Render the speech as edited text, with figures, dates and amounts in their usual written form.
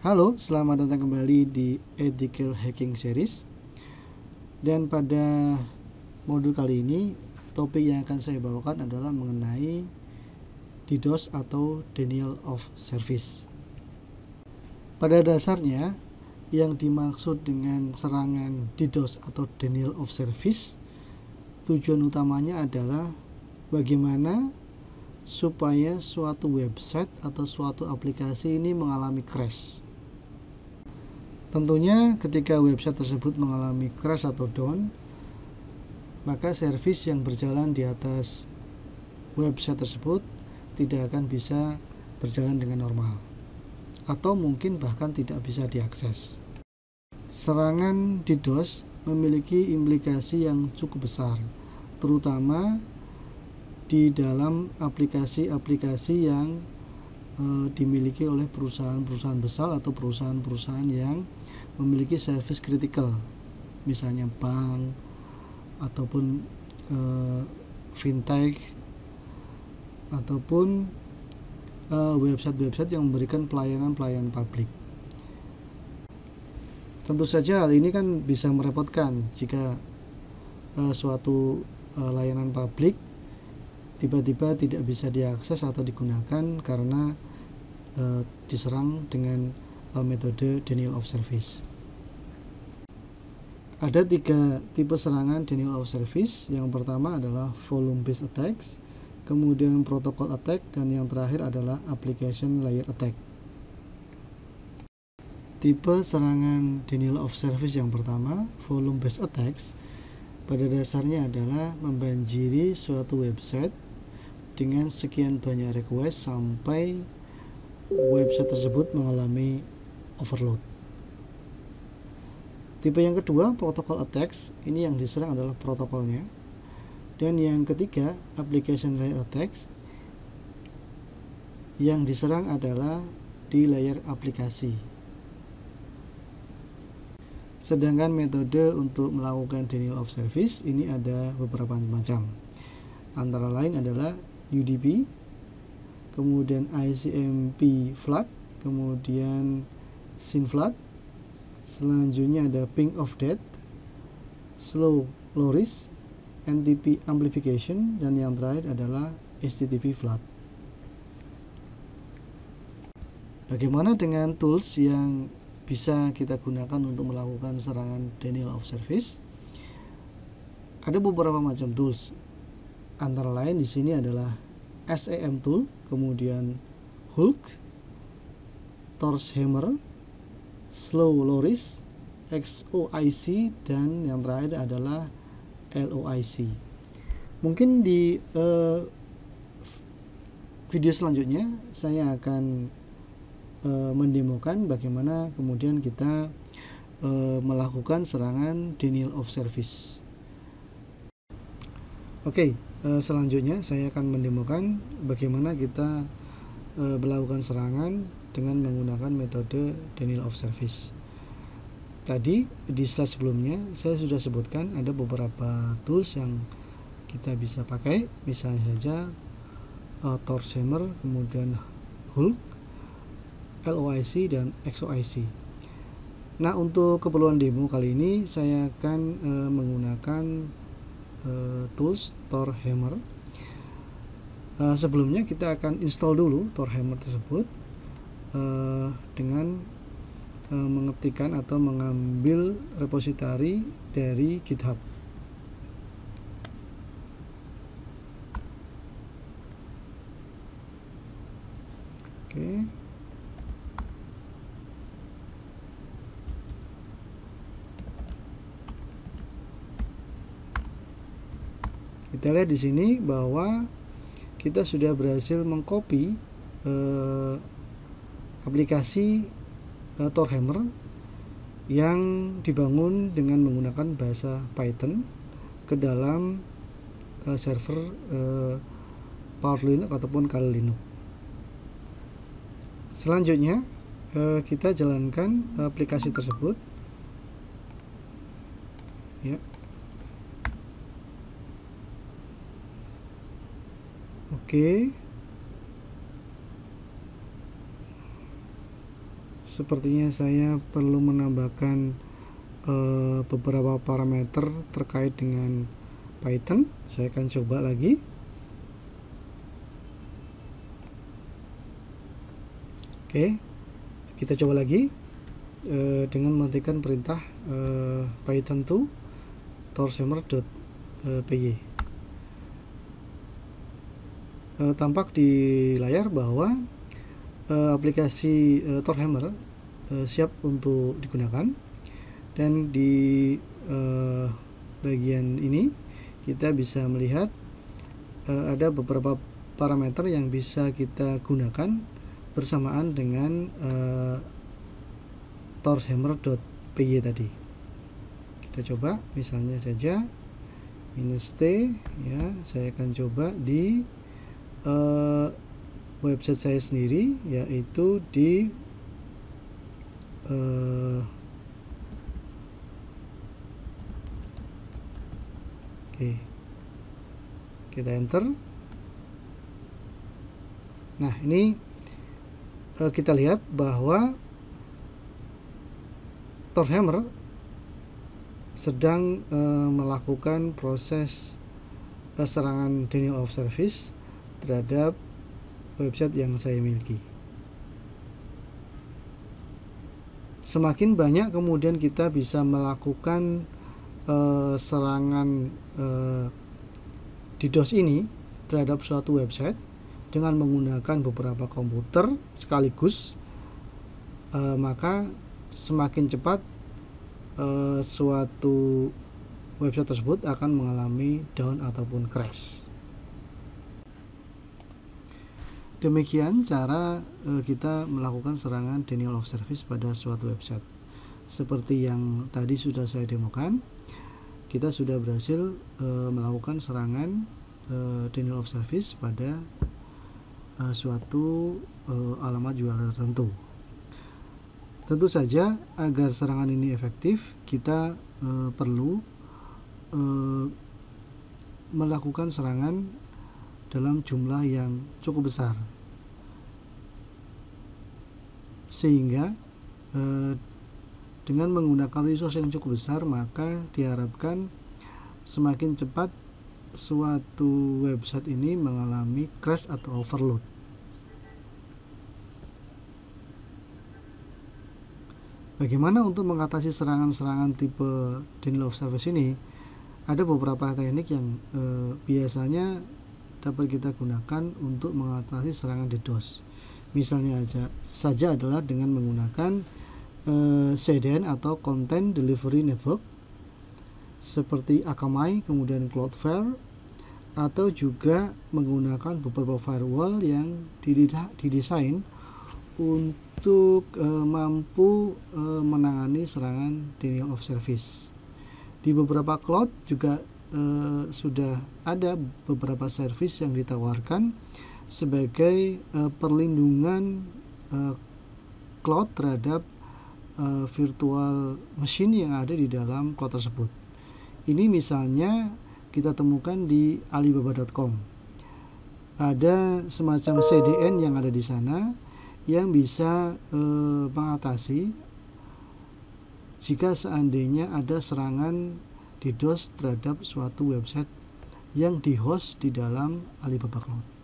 Halo, selamat datang kembali di Ethical Hacking Series. Dan pada modul kali ini, topik yang akan saya bawakan adalah mengenai DDoS atau Denial of Service. Pada dasarnya, yang dimaksud dengan serangan DDoS atau Denial of Service, tujuan utamanya adalah bagaimana supaya suatu website atau suatu aplikasi ini mengalami crash. Tentunya ketika website tersebut mengalami crash atau down, maka servis yang berjalan di atas website tersebut tidak akan bisa berjalan dengan normal, atau mungkin bahkan tidak bisa diakses. Serangan DDoS memiliki implikasi yang cukup besar, terutama di dalam aplikasi-aplikasi yang dimiliki oleh perusahaan-perusahaan besar atau perusahaan-perusahaan yang memiliki service kritikal, misalnya bank ataupun fintech ataupun website-website yang memberikan pelayanan publik. Tentu saja hal ini kan bisa merepotkan jika suatu layanan publik tiba-tiba tidak bisa diakses atau digunakan karena diserang dengan metode denial of service. Ada 3 tipe serangan denial of service. Yang pertama adalah volume based attacks, kemudian protocol attack, dan yang terakhir adalah application layer attack. Tipe serangan denial of service yang pertama, volume based attacks, pada dasarnya adalah membanjiri suatu website dengan sekian banyak request sampai website tersebut mengalami overload. Tipe yang kedua, protocol attacks, ini yang diserang adalah protokolnya. Dan yang ketiga, application layer attacks, yang diserang adalah di layer aplikasi. Sedangkan metode untuk melakukan denial of service ini ada beberapa macam. Antara lain adalah UDP, kemudian ICMP flood, kemudian SYN flood, selanjutnya ada ping of death, slow loris, NTP amplification, dan yang terakhir adalah HTTP flood. Bagaimana dengan tools yang bisa kita gunakan untuk melakukan serangan denial of service? Ada beberapa macam tools. Antara lain di sini adalah SAM tool, kemudian Hulk, Torchhammer, Slow Loris, XOIC, dan yang terakhir adalah LOIC. Mungkin di video selanjutnya saya akan mendemokan bagaimana kemudian kita melakukan serangan denial of service. Oke, selanjutnya saya akan mendemokan bagaimana kita melakukan serangan dengan menggunakan metode denial of service. Tadi di slide sebelumnya saya sudah sebutkan ada beberapa tools yang kita bisa pakai, misalnya saja Torchhammer, kemudian Hulk, LOIC, dan XOIC. Nah, untuk keperluan demo kali ini saya akan menggunakan tools Torchhammer. Sebelumnya kita akan install dulu Torchhammer tersebut dengan mengetikkan atau mengambil repository dari GitHub. Oke. Kita lihat di sini bahwa kita sudah berhasil mengcopy aplikasi Torchhammer yang dibangun dengan menggunakan bahasa Python ke dalam server Power Linux ataupun Kali Linux. Selanjutnya kita jalankan aplikasi tersebut, ya. Oke. sepertinya saya perlu menambahkan beberapa parameter terkait dengan Python. Saya akan coba lagi. Oke, kita coba lagi dengan mengetikkan perintah python 2 torhammer.py. Tampak di layar bahwa aplikasi Torhammer siap untuk digunakan, dan di bagian ini kita bisa melihat ada beberapa parameter yang bisa kita gunakan bersamaan dengan torhammer.py tadi. Kita coba misalnya saja -t ya, saya akan coba di website saya sendiri, yaitu di oke, kita enter. Nah, ini kita lihat bahwa Torhammer sedang melakukan proses serangan denial of service terhadap website yang saya miliki. Semakin banyak kemudian kita bisa melakukan serangan DDoS ini terhadap suatu website dengan menggunakan beberapa komputer sekaligus, maka semakin cepat suatu website tersebut akan mengalami down ataupun crash. Demikian cara kita melakukan serangan denial of service pada suatu website. Seperti yang tadi sudah saya demokan, kita sudah berhasil melakukan serangan denial of service pada suatu alamat jualan tertentu. Tentu saja agar serangan ini efektif, kita perlu melakukan serangan dalam jumlah yang cukup besar, sehingga dengan menggunakan resource yang cukup besar, maka diharapkan semakin cepat suatu website ini mengalami crash atau overload. Bagaimana untuk mengatasi serangan-serangan tipe denial of service ini? Ada beberapa teknik yang biasanya dapat kita gunakan untuk mengatasi serangan DDoS. Misalnya saja adalah dengan menggunakan CDN atau Content Delivery Network seperti Akamai, kemudian Cloudflare, atau juga menggunakan beberapa firewall yang didesain untuk mampu menangani serangan denial of service. Di beberapa cloud juga sudah ada beberapa service yang ditawarkan sebagai perlindungan cloud terhadap virtual machine yang ada di dalam cloud tersebut. Ini misalnya kita temukan di alibaba.com. Ada semacam CDN yang ada di sana yang bisa mengatasi jika seandainya ada serangan DDoS terhadap suatu website yang di-host di dalam Alibaba Cloud.